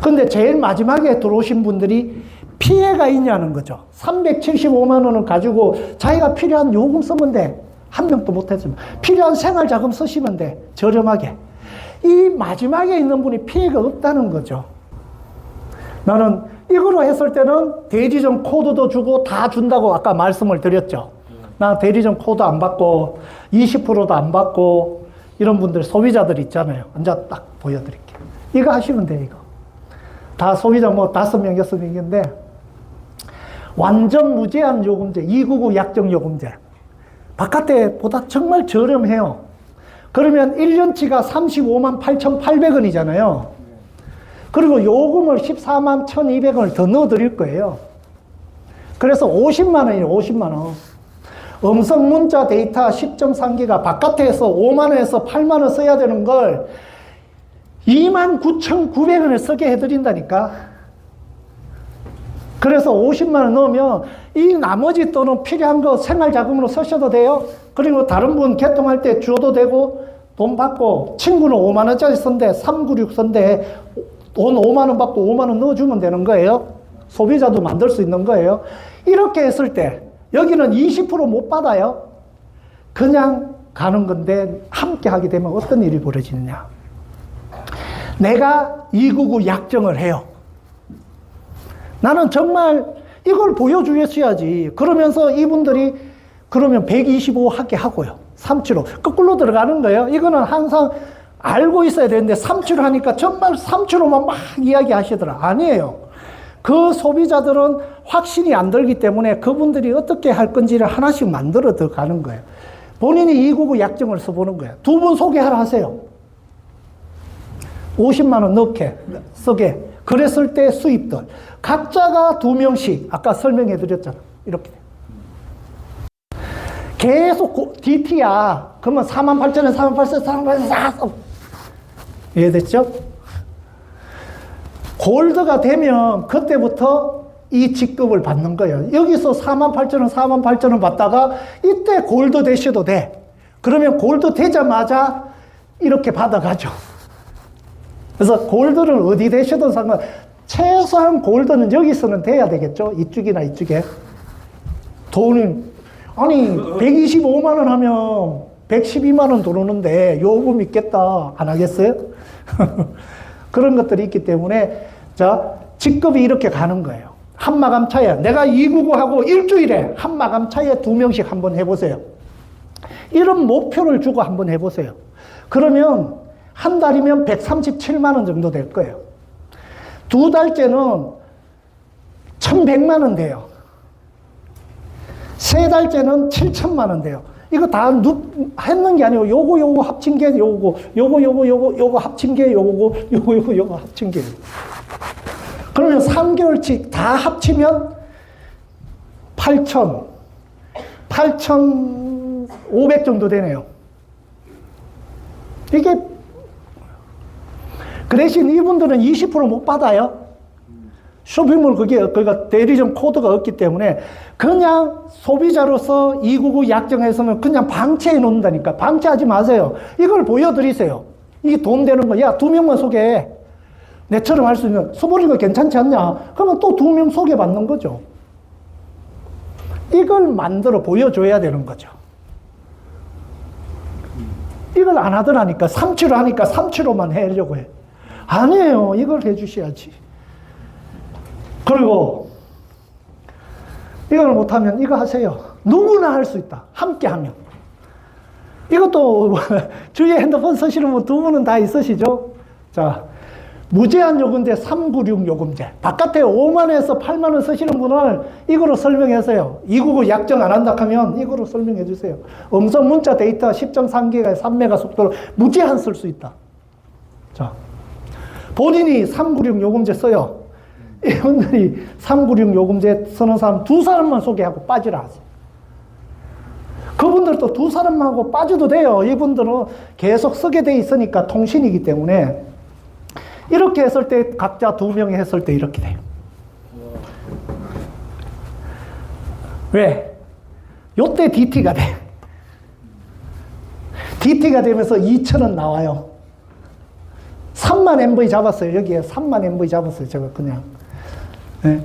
근데 제일 마지막에 들어오신 분들이 피해가 있냐는 거죠. 375만 원을 가지고 자기가 필요한 요금 쓰면 돼. 한 명도 못 했으면. 필요한 생활자금 쓰시면 돼. 저렴하게. 이 마지막에 있는 분이 피해가 없다는 거죠. 나는 이거로 했을 때는 대리점 코드도 주고 다 준다고 아까 말씀을 드렸죠. 나 대리점 코드 안 받고 20%도 안 받고 이런 분들 소비자들 있잖아요. 앉아 딱 보여드릴게요. 이거 하시면 돼요. 이거. 다 소비자 뭐 5명, 6명인데 완전 무제한 요금제, 299 약정 요금제. 바깥에 보다 정말 저렴해요. 그러면 1년치가 35만 8,800원이잖아요. 그리고 요금을 14만 1,200원을 더 넣어 드릴 거예요. 그래서 50만 원이에요. 50만 원. 음성 문자 데이터 10.3기가 바깥에서 5만원에서 8만원 써야 되는 걸 29,900원에 쓰게 해드린다니까. 그래서 50만원 넣으면 이 나머지 돈은 필요한 거 생활자금으로 쓰셔도 돼요. 그리고 다른 분 개통할 때 줘도 되고 돈 받고, 친구는 5만원짜리 쓴데 396 쓴데 돈 5만원 받고 5만원 넣어주면 되는 거예요. 소비자도 만들 수 있는 거예요. 이렇게 했을 때 여기는 20% 못 받아요. 그냥 가는 건데 함께 하게 되면 어떤 일이 벌어지느냐. 내가 299 약정을 해요. 나는 정말 이걸 보여주셔야지. 그러면서 이분들이 그러면 125 하게 하고요. 375 거꾸로 들어가는 거예요. 이거는 항상 알고 있어야 되는데 375 하니까 정말 375만 막 이야기하시더라. 아니에요. 그 소비자들은 확신이 안 들기 때문에 그분들이 어떻게 할 건지를 하나씩 만들어 들어가는 거예요. 본인이 299 약정을 써보는 거예요. 두 분 소개하라 하세요. 50만원 넣게, 쓰게. 그랬을 때 수입들. 각자가 2명씩, 아까 설명해 드렸잖아. 이렇게. 계속 DT야. 그러면 48,000원, 48,000원, 48,000원. 이해됐죠? 골드가 되면 그때부터 이 직급을 받는 거예요. 여기서 48,000원, 48,000원 받다가 이때 골드 되셔도 돼. 그러면 골드 되자마자 이렇게 받아가죠. 그래서 골드를 어디 되셔도 상관, 최소한 골드는 여기서는 돼야 되겠죠. 이쪽이나 이쪽에. 돈이, 아니, 125만원 하면 112만원 들어오는데 요금 있겠다. 안 하겠어요? 그런 것들이 있기 때문에, 자, 직급이 이렇게 가는 거예요. 한마감 차에, 내가 299하고 일주일에 한마감 차에 2명씩 한번 해보세요. 이런 목표를 주고 한번 해보세요. 그러면 한 달이면 137만원 정도 될 거예요. 두 달째는 1,100만원 돼요. 세 달째는 7천만원 돼요. 이거 다 했는 게 아니고 요거 합친 게 요거 합친 게 요거 합친 게. 그러면 3개월치 다 합치면 8,500 정도 되네요. 이게 그 대신 이분들은 20% 못 받아요. 쇼핑몰 그러니까 대리점 코드가 없기 때문에 그냥 소비자로서 299 약정해서는 그냥 방치해 놓는다니까. 방치하지 마세요. 이걸 보여드리세요. 이게 돈 되는 거. 야, 2명만 소개해. 내처럼 할 수 있는. 소보리가 괜찮지 않냐? 그러면 또 2명 소개받는 거죠. 이걸 만들어 보여줘야 되는 거죠. 이걸 안 하더라니까. 375 하니까 375만 하려고 해. 아니에요. 이걸 해주셔야지. 그리고 이걸 못하면 이거 하세요. 누구나 할 수 있다. 함께 하면. 이것도 주위에 핸드폰 쓰시는 분 두 분은 다 있으시죠? 자, 무제한 요금제 396 요금제. 바깥에 5만원에서 8만원 쓰시는 분을 이거로 설명하세요. 299 약정 안 한다 하면 이거로 설명해 주세요. 음성 문자 데이터 10.3기가의 3메가 속도로 무제한 쓸 수 있다. 자, 본인이 396 요금제 써요. 이분들이 396 요금제 쓰는 사람 두 사람만 소개하고 빠지라 하세요. 그분들도 두 사람만 하고 빠져도 돼요. 이분들은 계속 쓰게 돼 있으니까 통신이기 때문에. 이렇게 했을 때 각자 2명이 했을 때 이렇게 돼요. 왜? 요때 DT가 돼. DT가 되면서 2,000원 나와요. 3만 MV 잡았어요. 여기에 3만 MV 잡았어요. 제가 그냥. 네.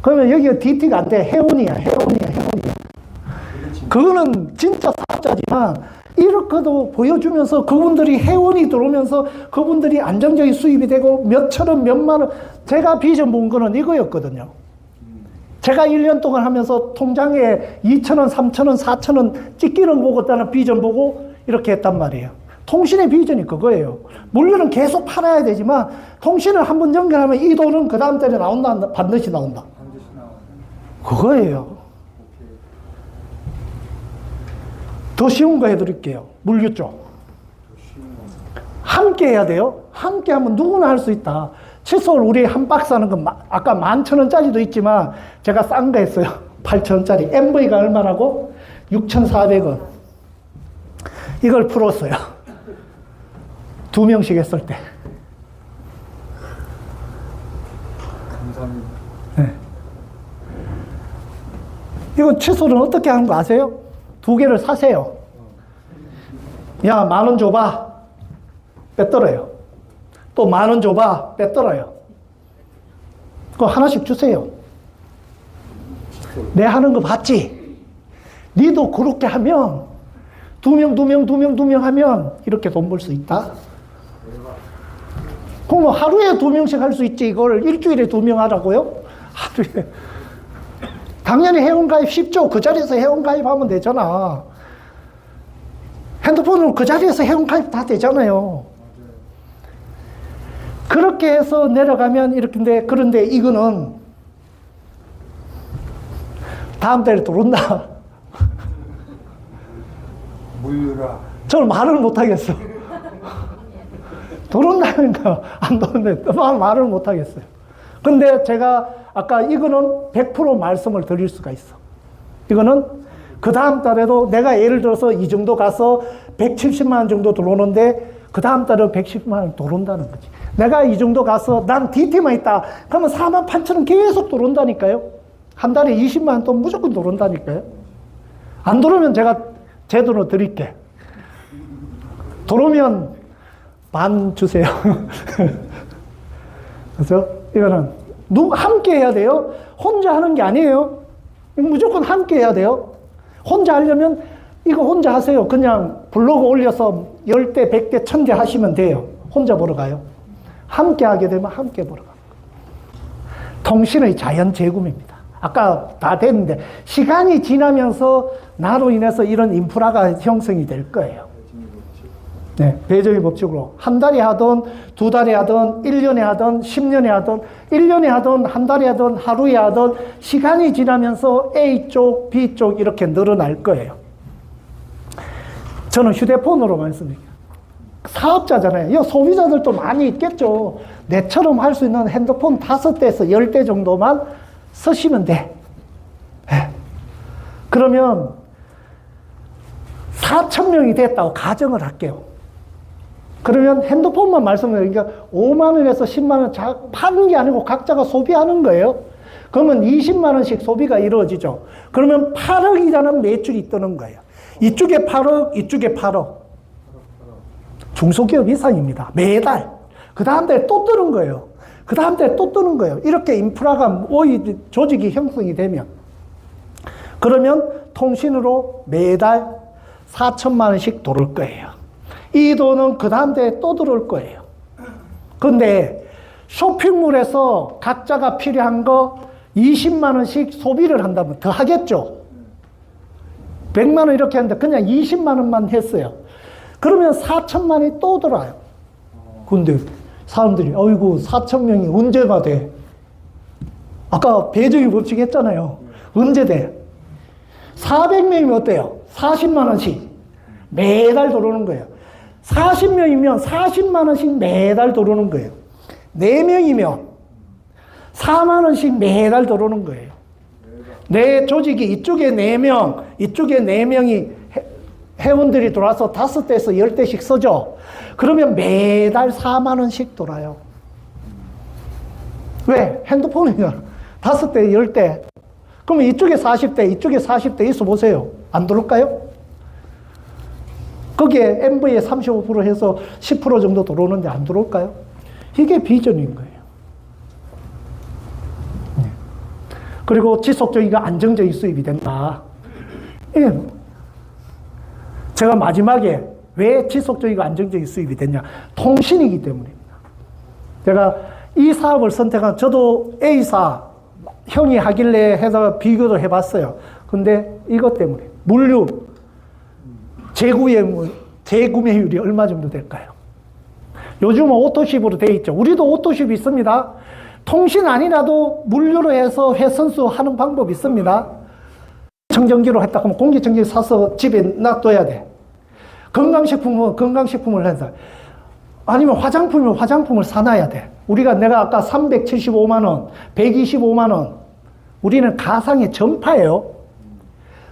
그러면 여기가 DT가 안 돼. 회원이야. 그거는 진짜 사업자지만 이렇게도 보여주면서 그분들이 회원이 들어오면서 그분들이 안정적인 수입이 되고 몇천원, 몇만원. 제가 비전 본 거는 이거였거든요. 제가 1년 동안 하면서 통장에 2,000원, 3,000원, 4,000원 찍기는 보고 나는 비전 보고 이렇게 했단 말이에요. 통신의 비전이 그거예요. 물건은 계속 팔아야 되지만 통신을 한번 연결하면 이 돈은 그 다음 달에 나온다, 반드시 나온다. 그거예요. 더 쉬운 거 해드릴게요. 물류 쪽. 함께 해야 돼요. 함께 하면 누구나 할 수 있다. 칫솔 우리 한 박스 하는 건 아까 11,000원짜리도 있지만 제가 싼 거 했어요. 8,000원짜리. MV가 얼마라고? 6,400원. 이걸 풀었어요. 2명씩 했을 때. 감사합니다. 네. 이건 칫솔은 어떻게 하는 거 아세요? 2개를 사세요. 야, 10,000원 줘봐. 빼떨어요. 또 10,000원 줘봐. 빼떨어요. 그거 하나씩 주세요. 내 하는 거 봤지? 니도 그렇게 하면 2명 하면 이렇게 돈 벌 수 있다. 그럼 하루에 2명씩 할 수 있지. 이걸 일주일에 2명 하라고요? 하루에. 당연히 회원가입 쉽죠. 그 자리에서 회원가입하면 되잖아. 핸드폰으로 그 자리에서 회원가입 다 되잖아요. 그렇게 해서 내려가면 이렇게인데, 그런데 이거는 다음 달에 들어온다. 물류라. 저는 말을 못하겠어. 들어온다니까 안 들어오는데 말을 못하겠어요. 근데 제가 아까 이거는 100% 말씀을 드릴 수가 있어. 이거는 그 다음 달에도 내가 예를 들어서 이 정도 가서 170만 원 정도 들어오는데 그 다음 달에 110만 원 들어온다는 거지. 내가 이 정도 가서 난 DT만 있다. 그러면 48,000원 계속 들어온다니까요. 한 달에 20만 원 또 무조건 들어온다니까요. 안 들어오면 제가 제 돈으로 드릴게. 들어오면 만 주세요. 그래서 이거는 함께 해야 돼요. 혼자 하는 게 아니에요. 무조건 함께 해야 돼요. 혼자 하려면 이거 혼자 하세요. 그냥 블로그 올려서 10대, 100대, 1000대 하시면 돼요. 혼자 보러 가요. 함께 하게 되면 함께 보러 가요. 통신의 자연 재구매입니다. 아까 다 됐는데 시간이 지나면서 나로 인해서 이런 인프라가 형성이 될 거예요. 네, 배정의 법칙으로 한 달에 하든 2달에 하든 1년에 하든 10년에 하든 1년에 하든 한 달에 하든 하루에 하든 시간이 지나면서 A쪽, B쪽 이렇게 늘어날 거예요. 저는 휴대폰으로 말씀드립니다. 사업자잖아요. 소비자들도 많이 있겠죠. 내처럼 할 수 있는 핸드폰 5대에서 10대 정도만 쓰시면 돼. 네. 그러면 4,000명이 됐다고 가정을 할게요. 그러면 핸드폰만 말씀드리니까 5만 원에서 10만 원 파는 게 아니고 각자가 소비하는 거예요. 그러면 20만 원씩 소비가 이루어지죠. 그러면 8억이라는 매출이 뜨는 거예요. 이쪽에 8억, 이쪽에 8억. 중소기업 이상입니다. 매달. 그 다음 달에 또 뜨는 거예요. 그 다음 달에 또 뜨는 거예요. 이렇게 인프라가 조직이 형성이 되면. 그러면 통신으로 매달 4천만 원씩 들어올 거예요. 이 돈은 그 다음 달에 또 들어올 거예요. 근데 쇼핑몰에서 각자가 필요한 거 20만 원씩 소비를 한다면 더 하겠죠. 100만 원 이렇게 하는데 그냥 20만 원만 했어요. 그러면 4천만 원이 또 들어와요. 근데 사람들이 어이구 4천 명이 언제가 돼? 아까 배정의 법칙 했잖아요. 언제 돼? 400명이면 어때요? 40만 원씩 매달 들어오는 거예요. 40명이면 40만 원씩 매달 들어오는 거예요. 4명이면 4만 원씩 매달 들어오는 거예요. 내 조직이 이쪽에 4명, 이쪽에 4명이 회원들이 들어와서 5대에서 10대씩 쓰죠. 그러면 매달 4만 원씩 돌아요. 왜? 핸드폰이냐. 5대, 10대. 그러면 이쪽에 40대, 이쪽에 40대 있어 보세요. 안 들어올까요? 거기에 MV에 35% 해서 10% 정도 들어오는데 안 들어올까요? 이게 비전인 거예요. 그리고 지속적이고 안정적인 수입이 된다. 예. 제가 마지막에 왜 지속적이고 안정적인 수입이 됐냐? 통신이기 때문입니다. 제가 이 사업을 선택한, 저도 A사, 형이 하길래 해서 비교도 해봤어요. 근데 이것 때문에. 물류, 재구매율이 얼마 정도 될까요? 요즘은 오토십으로 되어 있죠. 우리도 오토십이 있습니다. 통신 아니라도 물류로 해서 회선수 하는 방법이 있습니다. 청정기로 했다 그러면 공기청정기 사서 집에 놔둬야 돼. 건강식품은 건강식품을 해서. 아니면 화장품이면 화장품을 사놔야 돼. 내가 아까 375만 원, 125만 원. 우리는 가상의 전파예요.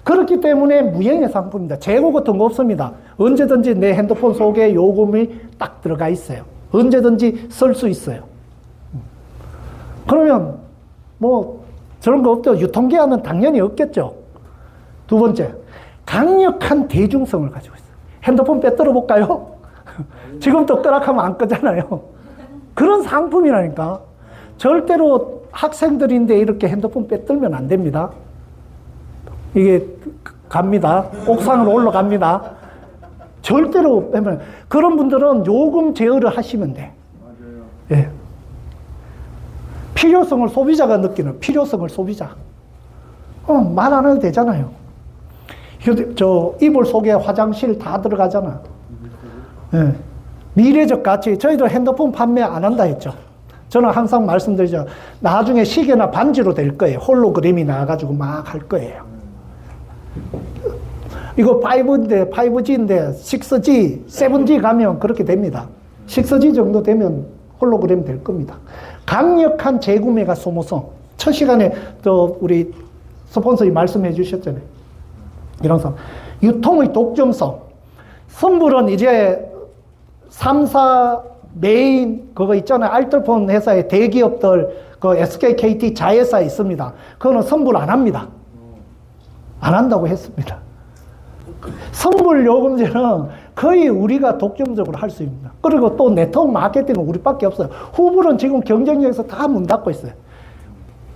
그렇기 때문에 무형의 상품입니다. 재고 같은 거 없습니다. 언제든지 내 핸드폰 속에 요금이 딱 들어가 있어요. 언제든지 쓸 수 있어요. 그러면 뭐 저런 거 없죠. 유통기한은 당연히 없겠죠. 두 번째, 강력한 대중성을 가지고 있어요. 핸드폰 빼들어 볼까요? 지금도 끄락하면 안 끄잖아요. 그런 상품이라니까. 절대로 학생들인데 이렇게 핸드폰 빼들면 안 됩니다. 이게 갑니다. 옥상으로 올라갑니다. 절대로 빼면. 그런 분들은 요금 제어를 하시면 돼. 맞아요. 예. 필요성을 소비자가 느끼는 필요성을 소비자. 말 안 해도 되잖아요. 저 이불 속에 화장실 다 들어가잖아. 예. 미래적 가치. 저희도 핸드폰 판매 안 한다 했죠. 저는 항상 말씀드리죠. 나중에 시계나 반지로 될 거예요. 홀로그램이 나와가지고 막 할 거예요. 이거 5인데, 5G인데, 6G, 7G 가면 그렇게 됩니다. 6G 정도 되면 홀로그램 될 겁니다. 강력한 재구매가 소모성. 첫 시간에 또 우리 스폰서이 말씀해 주셨잖아요. 이런 상. 유통의 독점성. 선불은 이제 3사 메인 그거 있잖아요. 알뜰폰 회사의 대기업들 그 SK, KT 자회사에 있습니다. 그거는 선불 안 합니다. 안 한다고 했습니다. 선불 요금제는 거의 우리가 독점적으로 할 수 있습니다. 그리고 또 네트워크 마케팅은 우리밖에 없어요. 후불은 지금 경쟁력에서 다 문 닫고 있어요.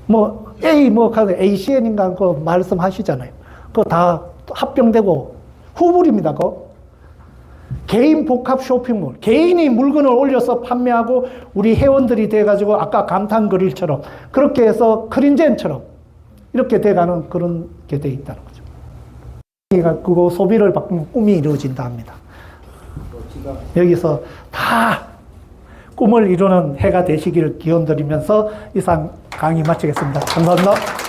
뭐 ACN인가 그 말씀하시잖아요. 그거 다 합병되고 후불입니다. 그거. 개인 복합 쇼핑몰. 개인이 물건을 올려서 판매하고 우리 회원들이 돼가지고 아까 감탄 그릴처럼 그렇게 해서 크린젠처럼 이렇게 돼가는 그런 게 돼 있다는 거죠. 그거 소비를 바꾸면 꿈이 이루어진다 합니다. 여기서 다 꿈을 이루는 해가 되시길 기원드리면서 이상 강의 마치겠습니다. 감사합니다.